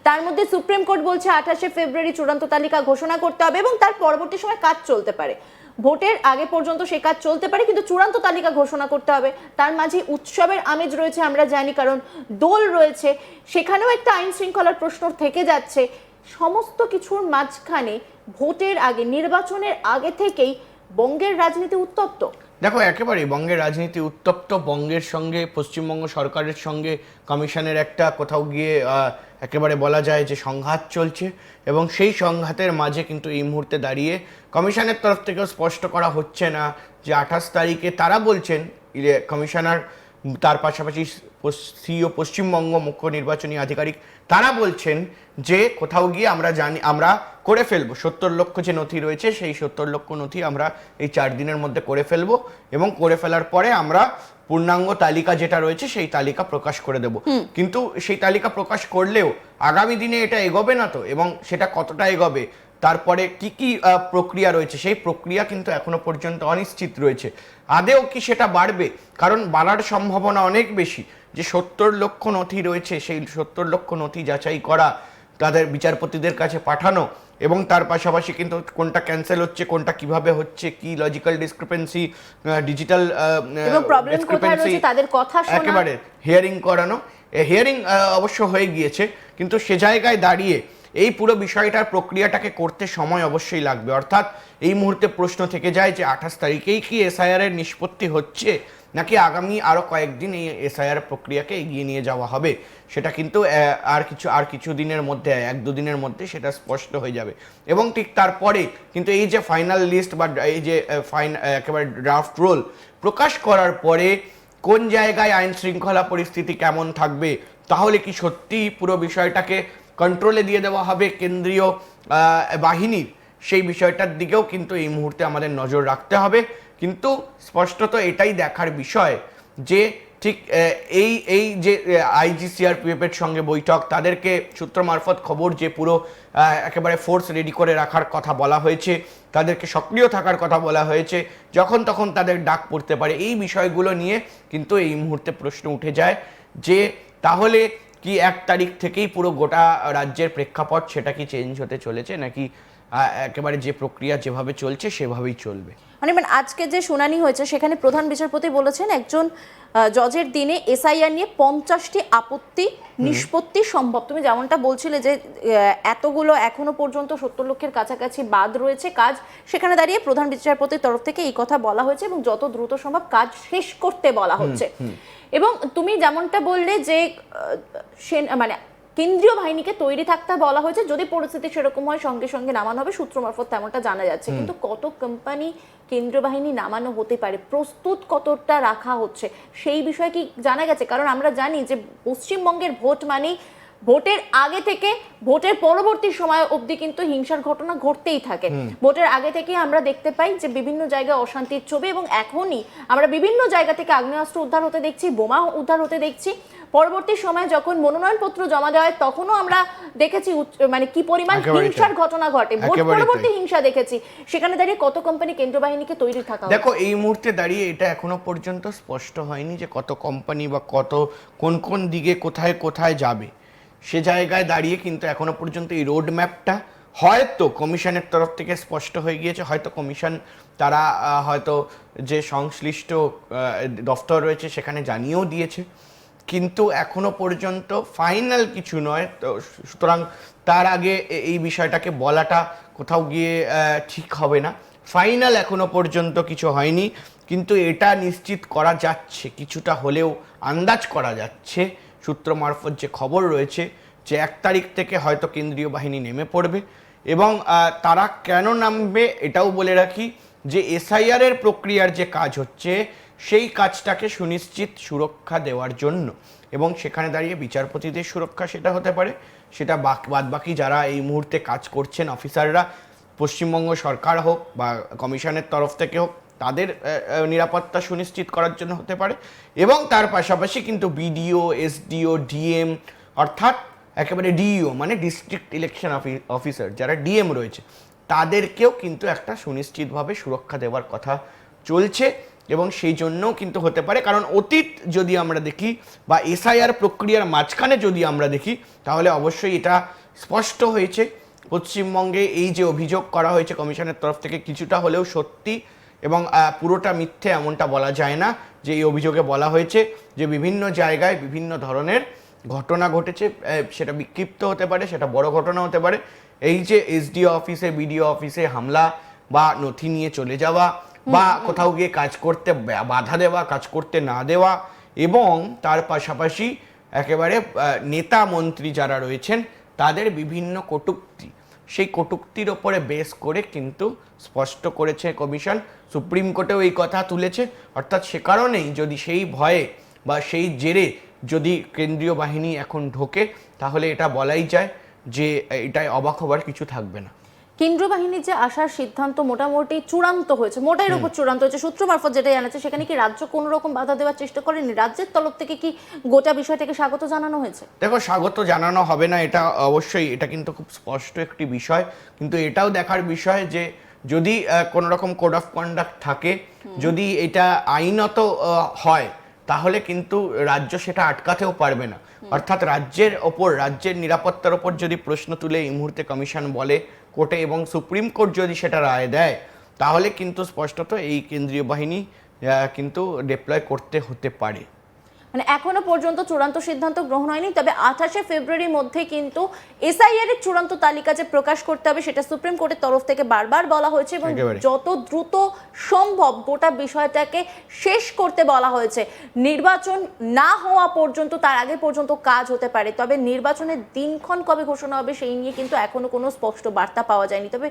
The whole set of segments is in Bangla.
তার মধ্যে সুপ্রিম কোর্ট বলছে 28শে ফেব্রুয়ারি চূড়ান্ত তালিকা ঘোষণা করতে হবে এবং তার পরবর্তী সময় কাজ চলতে পারে, ভোটের আগে পর্যন্ত সে কাজ চলতে পারে, কিন্তু চূড়ান্ত তালিকা ঘোষণা করতে হবে। তার মাঝে উৎসবের আমেজ রয়েছে আমরা জানি, কারণ দোল রয়েছে, সেখানেও একটা আইন শৃঙ্খলার প্রশ্ন থেকে যাচ্ছে। সমস্ত কিছুর মাঝখানে ভোটের আগে, নির্বাচনের আগে থেকেই বঙ্গের রাজনীতি উত্তপ্ত। দেখো, একেবারেই বঙ্গের রাজনীতি উত্তপ্ত। বঙ্গের সঙ্গে পশ্চিমবঙ্গ সরকারের সঙ্গে কমিশনের একটা কোথাও গিয়ে একেবারে বলা যায় যে সংঘাত চলছে, এবং সেই সংঘাতের মাঝে কিন্তু এই মুহূর্তে দাঁড়িয়ে কমিশনের তরফ থেকেও স্পষ্ট করা হচ্ছে না যে 28 তারিখে তারা বলছেন, কমিশনার তার পাশাপাশি সিইও পশ্চিমবঙ্গ মুখ্য নির্বাচনী আধিকারিক, তারা বলছেন যে কোথাও গিয়ে আমরা করে ফেলবো 70 লক্ষ যে নথি রয়েছে, সেই 70 লক্ষ নথি আমরা এই 4 দিনের মধ্যে করে ফেলবো, এবং করে ফেলার পরে আমরা পূর্ণাঙ্গ তালিকা যেটা রয়েছে সেই তালিকা প্রকাশ করে দেব। কিন্তু সেই তালিকা প্রকাশ করলেও আগামী দিনে এটা এগোবে না তো, এবং সেটা কতটা এগোবে, তারপরে কি কি প্রক্রিয়া রয়েছে, সেই প্রক্রিয়া কিন্তু এখনো পর্যন্ত অনিশ্চিত রয়েছে। আদেও কি সেটা বাড়বে? কারণ বাড়ার সম্ভাবনা অনেক বেশি। যে 70 লক্ষ নথি রয়েছে, সেই 70 লক্ষ নথি যাচাই করা, তাদের বিচারপতিদের কাছে পাঠানো, এবং তার পাশাপাশি কিন্তু কোনটা ক্যান্সেল হচ্ছে, কোনটা কিভাবে হচ্ছে, কি লজিক্যাল ডিসক্রিপেন্সি, ডিজিটাল ডিসক্রিপেন্সি, তাদের কথা শোনা, একেবারে হিয়ারিং করানো। হিয়ারিং অবশ্য হয়ে গিয়েছে, কিন্তু সে জায়গায় দাঁড়িয়ে এই পুরো বিষয়টার প্রক্রিয়াটাকে করতে সময় অবশ্যই লাগবে। অর্থাৎ এই মুহূর্তে প্রশ্ন থেকে যায় যে 28 তারিখেই কি এসআইআর এর নিষ্পত্তি হচ্ছে, নাকি আগামী আরও কয়েকদিন এই এসআইআর প্রক্রিয়াকে এগিয়ে নিয়ে যাওয়া হবে, সেটা কিন্তু আর কিছু দিনের মধ্যে, 1-2 দিনের মধ্যে সেটা স্পষ্ট হয়ে যাবে। এবং ঠিক তারপরে কিন্তু এই যে ফাইনাল লিস্ট বা এই যে একেবারে ড্রাফট রোল প্রকাশ করার পরে কোন জায়গায় আইন শৃঙ্খলা পরিস্থিতি কেমন থাকবে, তাহলে কি সত্যি পুরো বিষয়টাকে কন্ট্রোলে দিয়ে দেওয়া হবে কেন্দ্রীয় বাহিনীর, সেই বিষয়টার দিকেও কিন্তু এই মুহূর্তে আমাদের নজর রাখতে হবে। কিন্তু স্পষ্টত এটাই দেখার বিষয় যে ঠিক এই যে আইজি সিআরপিএফের সঙ্গে বৈঠক, তাদেরকে সূত্র মারফত খবর যে পুরো একেবারে ফোর্স রেডি করে রাখার কথা বলা হয়েছে, তাদেরকে সক্রিয় থাকার কথা বলা হয়েছে, যখন তখন তাদের ডাক পড়তে পারে, এই বিষয়গুলো নিয়ে কিন্তু এই মুহূর্তে প্রশ্ন উঠে যায় যে তাহলে কি 1 তারিখ থেকেই পুরো গোটা রাজ্যের প্রেক্ষাপট সেটা কি চেঞ্জ হতে চলেছে, নাকি একেবারে যে প্রক্রিয়া যেভাবে চলছে সেভাবেই চলবে? মানে আজকে যে শুনানি হয়েছে সেখানে প্রধান বিচারপতি বলেছেন একজন জজের দিনে এসআইআর নিয়ে 50টি আপত্তি নিষ্পত্তি সম্ভব। তুমি যেমনটা বলছিলে যে এতগুলো এখনো পর্যন্ত 70 লক্ষের কাছাকাছি বাদ রয়েছে কাজ, সেখানে দাঁড়িয়ে প্রধান বিচারপতির তরফ থেকে এই কথা বলা হয়েছে এবং যত দ্রুত সম্ভব কাজ শেষ করতে বলা হচ্ছে। এবং তুমি যেমনটা বললে যে মানে কেন্দ্রীয় বাহিনীকে তৈরি থাকতে বলা হয়েছে, যদি পরিস্থিতি সেরকম হয় সঙ্গে সঙ্গে নামানো হবে, সূত্র মারফত তেমনটা জানা যাচ্ছে। কিন্তু কত কোম্পানি কেন্দ্রীয় বাহিনী নামানো হতে পারে, প্রস্তুত কতটা রাখা হচ্ছে, সেই বিষয়ে কি জানা গেছে? কারণ আমরা জানি যে পশ্চিমবঙ্গের ভোট মানেই ভোটের আগে থেকে ভোটের পরবর্তী সময় অবধি কিন্তু হিংসার ঘটনা ঘটতেই থাকে। ভোটের আগে থেকে আমরা দেখতে পাই যে বিভিন্ন জায়গায় অশান্তির ছবি, এবং এখনই আমরা বিভিন্ন জায়গা থেকে আগ্নেয়াস্ত্র উদ্ধার হতে দেখছি, বোমা উদ্ধার হতে দেখছি। পরবর্তী সময় যখন মনোনয়নপত্র জমা দেওয়া হয় তখনও আমরা দেখেছি মানে কি পরিমাণ হিংসার ঘটনা ঘটে, ভোট পরবর্তী হিংসা দেখেছি। সেখানে দাঁড়িয়ে কত কোম্পানি কেন্দ্র বাহিনীকে তৈরি থাকা। দেখো, এই মুহূর্তে দাঁড়িয়ে এটা এখনো পর্যন্ত স্পষ্ট হয়নি যে কত কোম্পানি বা কোন কোন দিকে কোথায় কোথায় যাবে। সে জায়গায় দাঁড়িয়ে কিন্তু এখনো পর্যন্ত এই রোড ম্যাপটা হয়তো কমিশনের তরফ থেকে স্পষ্ট হয়ে গিয়েছে, হয়তো কমিশন তারা হয়তো যে সংশ্লিষ্ট দফতর রয়েছে সেখানে জানিয়েও দিয়েছে, কিন্তু এখনো পর্যন্ত ফাইনাল কিছু নয়। তো সুতরাং তার আগে এই বিষয়টাকে বলাটা কোথাও গিয়ে ঠিক হবে না। ফাইনাল এখনো পর্যন্ত কিছু হয়নি, কিন্তু এটা নিশ্চিত করা যাচ্ছে, কিছুটা হলেও আন্দাজ করা যাচ্ছে সূত্র মারফত যে খবর রয়েছে, যে 1 তারিখ থেকে হয়তো কেন্দ্রীয় বাহিনী নেমে পড়বে। এবং তারা কেন নামবে এটাও বলে রাখি যে এসআইআর এর প্রক্রিয়ার যে কাজ হচ্ছে সেই কাজটাকে সুনিশ্চিত সুরক্ষা দেওয়ার জন্য, এবং সেখানে দাঁড়িয়ে বিচারপতিদের সুরক্ষা সেটা হতে পারে, সেটা বাদবাকি যারা এই মুহূর্তে কাজ করছেন অফিসাররা, পশ্চিমবঙ্গ সরকার হোক বা কমিশনের তরফ থেকে হোক, তাদের নিরাপত্তা সুনিশ্চিত করার জন্য হতে পারে। এবং তার পাশাপাশি কিন্তু বিডিও, এসডিও, ডিএম, অর্থাৎ একেবারে ডিইও মানে ডিস্ট্রিক্ট ইলেকশন অফিসার যারা ডিএম রয়েছে, তাদেরকেও কিন্তু একটা সুনিশ্চিতভাবে সুরক্ষা দেওয়ার কথা চলছে। এবং সেই জন্যও কিন্তু হতে পারে, কারণ অতীত যদি আমরা দেখি বা এসআইআর প্রক্রিয়ার মাঝখানে যদি আমরা দেখি, তাহলে অবশ্যই এটা স্পষ্ট হয়েছে পশ্চিমবঙ্গে এই যে অভিযোগ করা হয়েছে কমিশনের তরফ থেকে কিছুটা হলেও সত্যি এবং পুরোটা মিথ্যে এমনটা বলা যায় না। যে এই অভিযোগে বলা হয়েছে যে বিভিন্ন জায়গায় বিভিন্ন ধরনের ঘটনা ঘটেছে, সেটা বিক্ষিপ্ত হতে পারে, সেটা বড় ঘটনা হতে পারে। এই যে এসডিও অফিসে বিডিও অফিসে হামলা বা নথি নিয়ে চলে যাওয়া বা কোথাও গিয়ে কাজ করতে বাধা দেওয়া, কাজ করতে না দেওয়া, এবং তার পাশাপাশি একেবারে নেতা মন্ত্রী যারা রয়েছেন তাদের বিভিন্ন কটূক্তি, সেই কটূক্তির ওপরে বেস করে কিন্তু স্পষ্ট করেছে কমিশন। সুপ্রিম কোর্টেও এই কথা তুলেছে, অর্থাৎ সে কারণেই যদি সেই ভয়ে বা সেই জেরে যদি কেন্দ্রীয় বাহিনী এখন ঢোকে, তাহলে এটা বলাই যায় যে এটাই অবাক হবার কিছু থাকবে না। কেন্দ্রীয় বাহিনীর যে আসার সিদ্ধান্ত মোটামুটি চূড়ান্ত হয়েছে, মোটাইয়ের উপর চূড়ান্ত হয়েছে, সূত্র মারফত যেটা জানাচ্ছে, সেখানে কি রাজ্য কোনো রকম বাধা দেওয়ার চেষ্টা করেনি? রাজ্যের তরফ থেকে কি গোটা বিষয়টাকে স্বাগত জানানো হয়েছে? দেখো, স্বাগত জানানো হবে না এটা অবশ্যই, এটা কিন্তু খুব স্পষ্ট একটি বিষয়। কিন্তু এটাও দেখার বিষয় যে যদি কোনো রকম কোড অফ কন্ডাক্ট থাকে, যদি এটা আইনত হয়, তাহলে কিন্তু রাজ্য সেটা আটকাতেও পারবে না। অর্থাৎ রাজ্যের ওপর, রাজ্যের নিরাপত্তার ওপর যদি প্রশ্ন তুলে এই মুহূর্তে কমিশন বলে কোর্টে এবং সুপ্রিম কোর্ট যদি সেটা রায় দেয়, তাহলে কিন্তু স্পষ্টত এই কেন্দ্রীয় বাহিনী কিন্তু ডিপ্লয় করতে হতে পারে। মানে এখনো পর্যন্ত চূড়ান্ত সিদ্ধান্ত গ্রহণ হয়নি, তবে 28শে ফেব্রুয়ারির মধ্যে কিন্তু এসআইআর এর চূড়ান্ত তালিকা যে প্রকাশ করতে হবে সেটা সুপ্রিম কোর্টের তরফ থেকে বারবার বলা হয়েছে এবং যত দ্রুত সম্ভব গোটা বিষয়টাকে শেষ করতে বলা হয়েছে। নির্বাচন না হওয়া পর্যন্ত, তার আগে পর্যন্ত কাজ হতে পারে, তবে নির্বাচনের দিনক্ষণ কবে ঘোষণা হবে সেই নিয়ে কিন্তু এখনো কোনো স্পষ্ট বার্তা পাওয়া যায়নি। তবে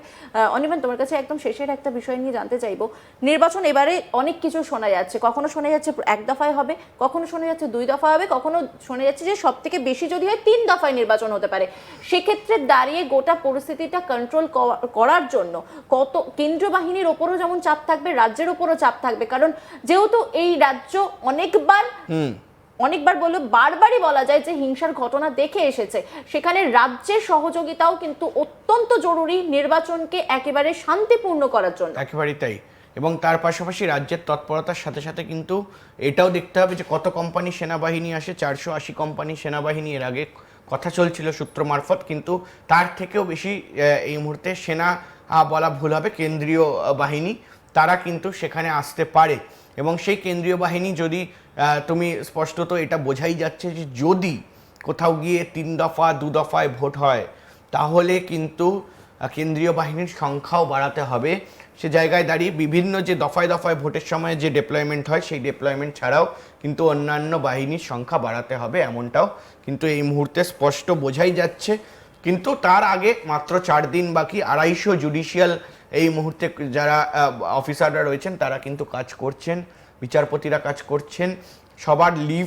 অনির্বাণ, তোমার কাছে একদম শেষের একটা বিষয় নিয়ে জানতে চাইবো। নির্বাচন এবারে অনেক কিছু শোনা যাচ্ছে, কখনো শোনা যাচ্ছে এক দফায় হবে, কখনো শোনা যাচ্ছে 2 দফা হবে, কখনো শোনা যাচ্ছে যে সব থেকে বেশি যদি হয় 3 দফায় নির্বাচন হতে পারে। সেক্ষেত্রে দাঁড়িয়ে গোটা পরিস্থিতিটা কন্ট্রোল করার জন্য কত কেন্দ্রীয় বাহিনীর ওপরও যেমন চাপ থাকবে, রাজ্যের ওপরও চাপ থাকবে, কারণ যেহেতু এই রাজ্য অনেকবার বললো, বারবারই বলা যায় যে হিংসার ঘটনা দেখে এসেছে, সেখানে রাজ্যের সহযোগিতাও কিন্তু অত্যন্ত জরুরি নির্বাচনকে একেবারে শান্তিপূর্ণ করার জন্য। একেবারেই তাই। এবং তার পাশাপাশি রাজ্যের তৎপরতার সাথে সাথে কিন্তু এটাও দেখতে হবে যে কত কোম্পানি সেনাবাহিনী আসে। 480 কোম্পানি সেনাবাহিনী এর আগে কথা চলছিল সূত্র মারফত, কিন্তু তার থেকেও বেশি এই মুহূর্তে সেনা বলা ভুল হবে, কেন্দ্রীয় বাহিনী তারা কিন্তু সেখানে আসতে পারে। এবং সেই কেন্দ্রীয় বাহিনী যদি তুমি স্পষ্টত এটা বোঝাই যাচ্ছে যে যদি কোথাও গিয়ে 3 দফা 2 দফায় ভোট হয়, তাহলে কিন্তু কেন্দ্রীয় বাহিনীর সংখ্যাও বাড়াতে হবে। সে জায়গায় দাঁড়িয়ে বিভিন্ন যে দফায় দফায় ভোটের সময় যে ডিপ্লয়মেন্ট হয়, সেই ডিপ্লয়মেন্ট ছাড়াও কিন্তু অন্যান্য বাহিনীর সংখ্যা বাড়াতে হবে, এমনটাও কিন্তু এই মুহূর্তে স্পষ্ট বোঝাই যাচ্ছে। কিন্তু তার আগে মাত্র 4 দিন বাকি। 250 জুডিশিয়াল এই মুহূর্তে যারা অফিসাররা রয়েছেন তারা কিন্তু কাজ করছেন, বিচারপতিরা কাজ করছেন, সবার লিভ